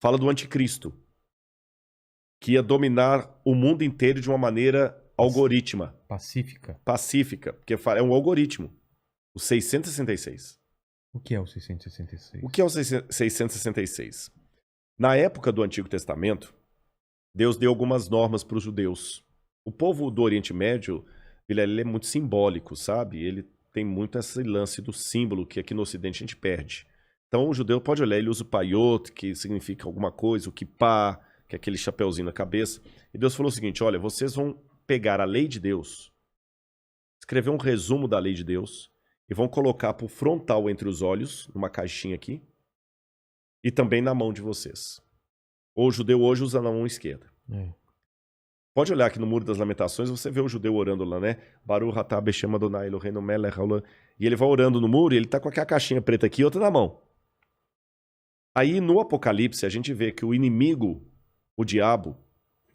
Fala do anticristo, que ia dominar o mundo inteiro de uma maneira algorítmica. Pacífica, porque é um algoritmo. O 666. O que é o 666? O que é o 666? Na época do Antigo Testamento, Deus deu algumas normas para os judeus. O povo do Oriente Médio, ele é muito simbólico, sabe? Ele tem muito esse lance do símbolo que aqui no Ocidente a gente perde. Então o judeu pode olhar, ele usa o paiot, que significa alguma coisa, o kippah, que é aquele chapeuzinho na cabeça. E Deus falou o seguinte, olha, vocês vão pegar a lei de Deus, escrever um resumo da lei de Deus, e vão colocar por frontal entre os olhos, numa caixinha aqui, e também na mão de vocês. O judeu hoje usa na mão esquerda. Pode olhar aqui no Muro das Lamentações, você vê o judeu orando lá, né? Baruch atah b'shem Adonai Eloheinu melech haolam. E ele vai orando no muro e ele tá com aquela caixinha preta aqui e outra na mão. Aí no Apocalipse a gente vê que o inimigo, o diabo,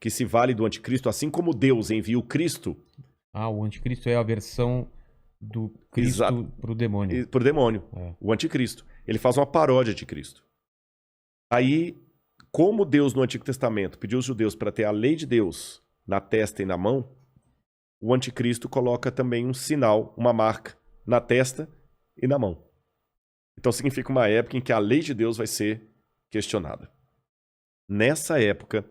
que se vale do anticristo, assim como Deus envia o Cristo... o anticristo é a versão do Cristo pro demônio. Pro demônio, o anticristo. Ele faz uma paródia de Cristo. Aí, como Deus no Antigo Testamento pediu os judeus para ter a lei de Deus na testa e na mão, o anticristo coloca também um sinal, uma marca, na testa e na mão. Então significa uma época em que a lei de Deus vai ser questionada. Nessa época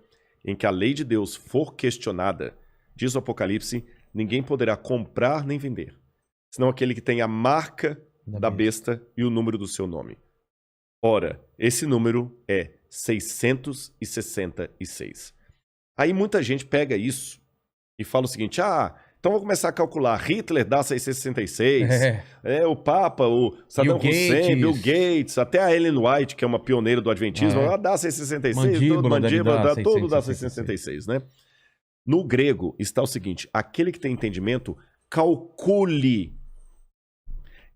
em que a lei de Deus for questionada, diz o Apocalipse, ninguém poderá comprar nem vender, senão aquele que tem a marca da besta e o número do seu nome. Ora, esse número é 666. Aí muita gente pega isso e fala o seguinte, então vou começar a calcular, Hitler dá 666, o Papa, o Saddam Hussein, Bill Gates, até a Ellen White, que é uma pioneira do Adventismo, ela dá 666, Mandíbula, todo dá 666, né? No grego está o seguinte, aquele que tem entendimento, calcule.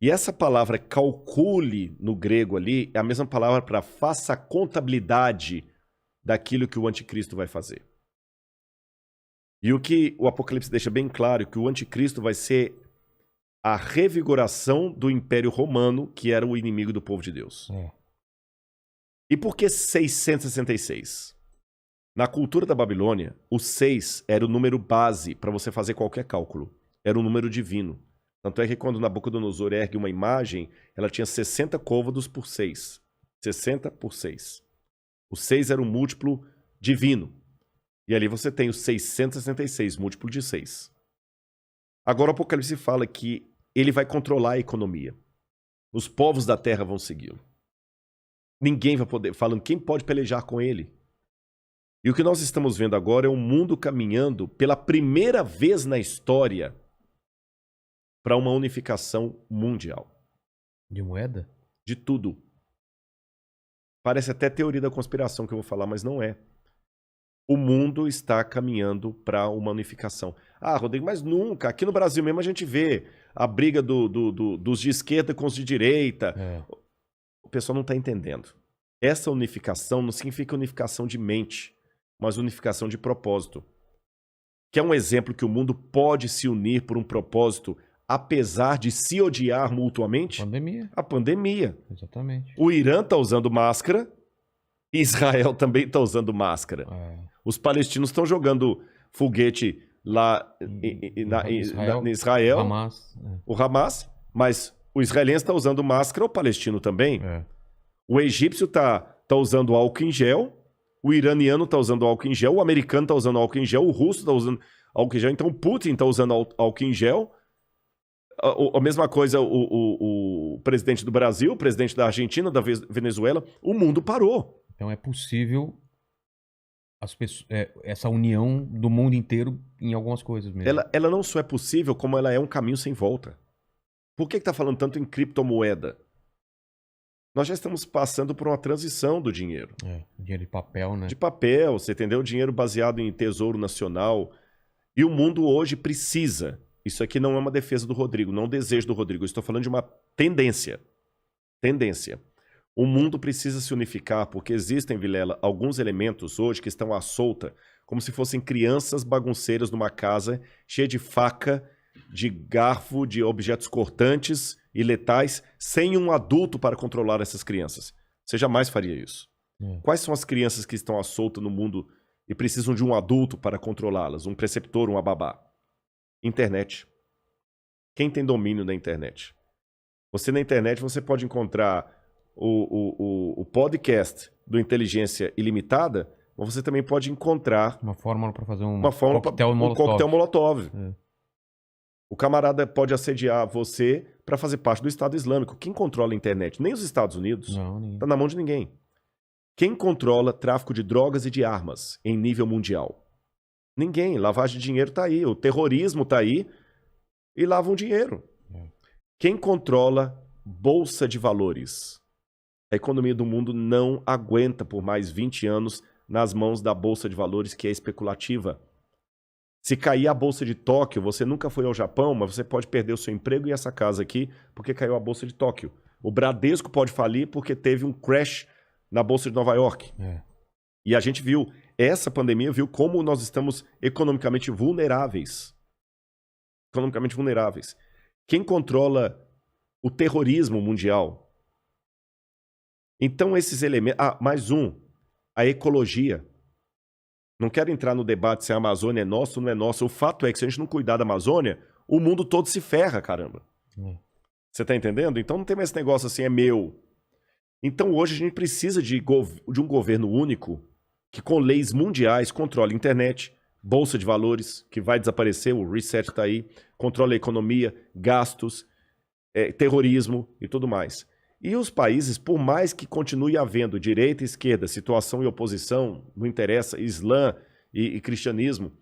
E essa palavra calcule no grego ali é a mesma palavra para faça a contabilidade daquilo que o anticristo vai fazer. E o que o Apocalipse deixa bem claro é que o anticristo vai ser a revigoração do Império Romano, que era o inimigo do povo de Deus. E por que 666? Na cultura da Babilônia, o 6 era o número base para você fazer qualquer cálculo. Era um número divino. Tanto é que quando Nabucodonosor ergue uma imagem, ela tinha 60 côvados por 6. 60 por 6. O 6 era um múltiplo divino. E ali você tem o 666, múltiplo de 6. Agora o Apocalipse fala que ele vai controlar a economia. Os povos da terra vão segui-lo. Ninguém vai poder, falando quem pode pelejar com ele. E o que nós estamos vendo agora é um mundo caminhando pela primeira vez na história para uma unificação mundial. De moeda? De tudo. Parece até teoria da conspiração que eu vou falar, mas não é. O mundo está caminhando para uma unificação. Rodrigo, mas nunca. Aqui no Brasil mesmo a gente vê a briga dos de esquerda com os de direita. O pessoal não está entendendo. Essa unificação não significa unificação de mente, mas unificação de propósito. Que é um exemplo que o mundo pode se unir por um propósito, apesar de se odiar mutuamente? Pandemia. A pandemia. Exatamente. O Irã está usando máscara, Israel também está usando máscara. Os palestinos estão jogando foguete lá em Israel, o Hamas, mas o israelense está usando máscara, o palestino também. O egípcio está usando álcool em gel, o iraniano está usando álcool em gel, o americano está usando álcool em gel, o russo está usando álcool em gel, então o Putin está usando álcool em gel. A mesma coisa o presidente do Brasil, o presidente da Argentina, da Venezuela, o mundo parou. Então é possível essa união do mundo inteiro em algumas coisas mesmo. Ela não só é possível, como ela é um caminho sem volta. Por que está falando tanto em criptomoeda? Nós já estamos passando por uma transição do dinheiro. Dinheiro de papel, né? De papel, você entendeu? Dinheiro baseado em tesouro nacional. E o mundo hoje precisa. Isso aqui não é uma defesa do Rodrigo, não é um desejo do Rodrigo. Eu estou falando de uma tendência. Tendência. O mundo precisa se unificar porque existem, Vilela, alguns elementos hoje que estão à solta, como se fossem crianças bagunceiras numa casa cheia de faca, de garfo, de objetos cortantes e letais, sem um adulto para controlar essas crianças. Você jamais faria isso. Quais são as crianças que estão à solta no mundo e precisam de um adulto para controlá-las? Um preceptor, uma babá? Internet. Quem tem domínio da internet? Você na internet você pode encontrar o podcast do Inteligência Ilimitada, mas você também pode encontrar uma fórmula para fazer um coquetel Molotov. O camarada pode assediar você para fazer parte do Estado Islâmico. Quem controla a internet? Nem os Estados Unidos. Não, está na mão de ninguém. Quem controla tráfico de drogas e de armas em nível mundial? Ninguém. Lavagem de dinheiro está aí. O terrorismo está aí e lavam dinheiro. Quem controla bolsa de valores? A economia do mundo não aguenta por mais 20 anos nas mãos da bolsa de valores, que é especulativa. Se cair a bolsa de Tóquio, você nunca foi ao Japão, mas você pode perder o seu emprego e essa casa aqui porque caiu a bolsa de Tóquio. O Bradesco pode falir porque teve um crash na bolsa de Nova York. E a gente viu, essa pandemia viu como nós estamos economicamente vulneráveis. Economicamente vulneráveis. Quem controla o terrorismo mundial? Então esses elementos... mais um. A ecologia. Não quero entrar no debate se a Amazônia é nossa ou não é nossa. O fato é que se a gente não cuidar da Amazônia, o mundo todo se ferra, caramba. Você tá entendendo? Então não tem mais esse negócio assim, é meu. Então hoje a gente precisa de um governo único que com leis mundiais controle a internet, bolsa de valores, que vai desaparecer, o reset tá aí, controle a economia, gastos, terrorismo e tudo mais. E os países, por mais que continue havendo direita e esquerda, situação e oposição, não interessa, Islã e cristianismo,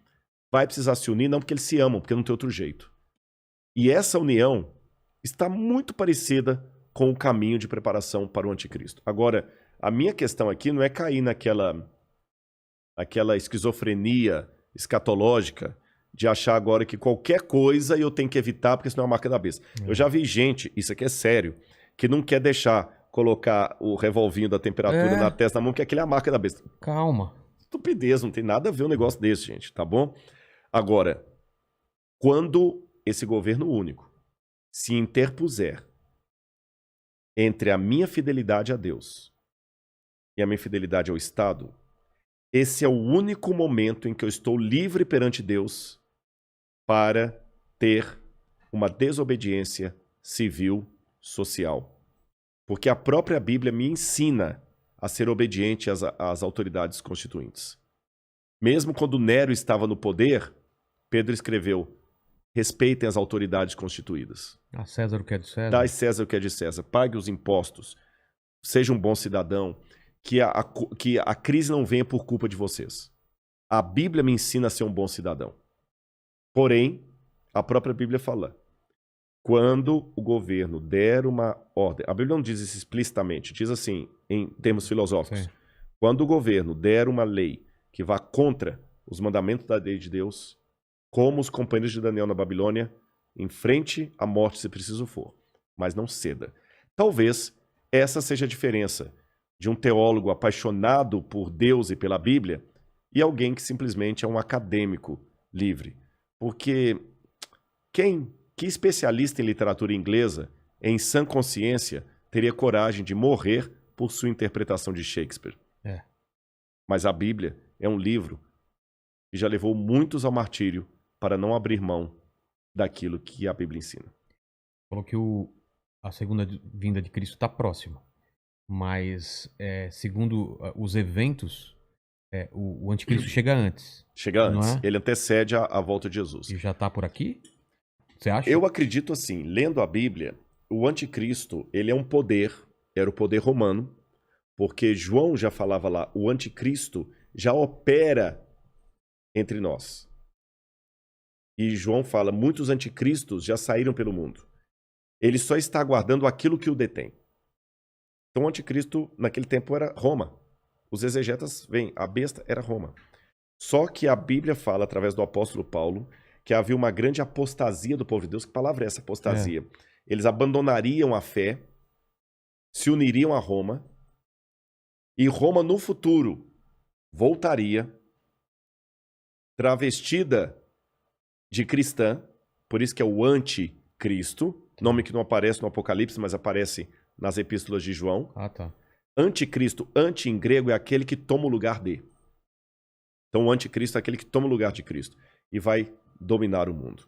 vai precisar se unir, não porque eles se amam, porque não tem outro jeito. E essa união está muito parecida com o caminho de preparação para o anticristo. Agora, a minha questão aqui não é cair naquela esquizofrenia escatológica de achar agora que qualquer coisa eu tenho que evitar porque senão é a marca da besta. Eu já vi gente, isso aqui é sério, que não quer deixar colocar o revolvinho da temperatura na testa da mão, porque aquilo é a marca da besta. Calma. Estupidez, não tem nada a ver um negócio desse, gente, tá bom? Agora, quando esse governo único se interpuser entre a minha fidelidade a Deus e a minha fidelidade ao Estado, esse é o único momento em que eu estou livre perante Deus para ter uma desobediência civil social. Porque a própria Bíblia me ensina a ser obediente às autoridades constituintes. Mesmo quando Nero estava no poder, Pedro escreveu: respeitem as autoridades constituídas. A César o que é de César. Dai César o que é de César. Pague os impostos. Seja um bom cidadão. Que a crise não venha por culpa de vocês. A Bíblia me ensina a ser um bom cidadão. Porém, a própria Bíblia fala: quando o governo der uma ordem... A Bíblia não diz isso explicitamente, diz assim, em termos filosóficos. Sim. Quando o governo der uma lei que vá contra os mandamentos da lei de Deus, como os companheiros de Daniel na Babilônia, enfrente a morte se preciso for, mas não ceda. Talvez essa seja a diferença de um teólogo apaixonado por Deus e pela Bíblia e alguém que simplesmente é um acadêmico livre. Porque que especialista em literatura inglesa, em sã consciência, teria coragem de morrer por sua interpretação de Shakespeare? Mas a Bíblia é um livro que já levou muitos ao martírio para não abrir mão daquilo que a Bíblia ensina. Falou que a segunda vinda de Cristo está próxima. Mas, segundo os eventos, o anticristo chega antes. Chega antes. Ele antecede a volta de Jesus. E já está por aqui? Você acha? Eu acredito assim, lendo a Bíblia, o anticristo, ele é um poder, era o poder romano, porque João já falava lá, o anticristo já opera entre nós. E João fala, muitos anticristos já saíram pelo mundo. Ele só está aguardando aquilo que o detém. Então o anticristo naquele tempo era Roma. Os exegetas veem, a besta era Roma. Só que a Bíblia fala, através do apóstolo Paulo, que havia uma grande apostasia do povo de Deus. Que palavra é essa, apostasia? Eles abandonariam a fé, se uniriam a Roma, e Roma no futuro voltaria travestida de cristã, por isso que é o anticristo, nome que não aparece no Apocalipse, mas aparece nas epístolas de João. Ah, tá. Anticristo, anti em grego, é aquele que toma o lugar de. Então o anticristo é aquele que toma o lugar de Cristo e vai dominar o mundo.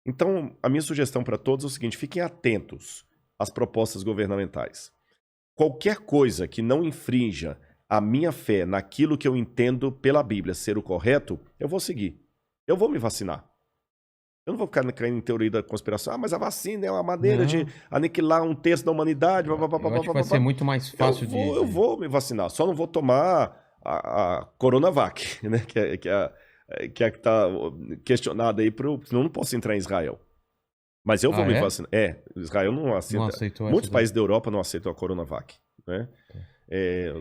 Então a minha sugestão para todos é o seguinte, fiquem atentos às propostas governamentais. Qualquer coisa que não infrinja a minha fé naquilo que eu entendo pela Bíblia ser o correto, eu vou seguir. Eu vou me vacinar. Eu não vou ficar caindo em teoria da conspiração. Ah, mas a vacina é uma maneira de aniquilar 1/3 da humanidade. Eu acho que vai ser muito mais fácil Eu vou me vacinar. Só não vou tomar a Coronavac, né? Que está questionada aí. Senão eu não posso entrar em Israel. Mas eu vou me vacinar. Israel não aceita. Não aceitou. Muitos países da Europa não aceitam a Coronavac, né?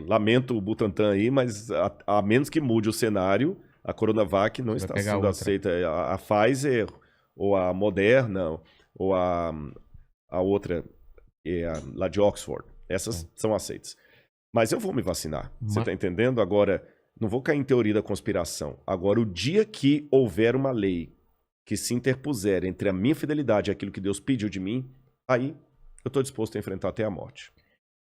Lamento o Butantan aí, mas a menos que mude o cenário, a Coronavac não está sendo aceita. A Pfizer, ou a Moderna, ou a outra, lá de Oxford. Essas são aceitas. Mas eu vou me vacinar. Você está entendendo? Agora, não vou cair em teoria da conspiração. Agora, o dia que houver uma lei que se interpuser entre a minha fidelidade e aquilo que Deus pediu de mim, aí eu estou disposto a enfrentar até a morte.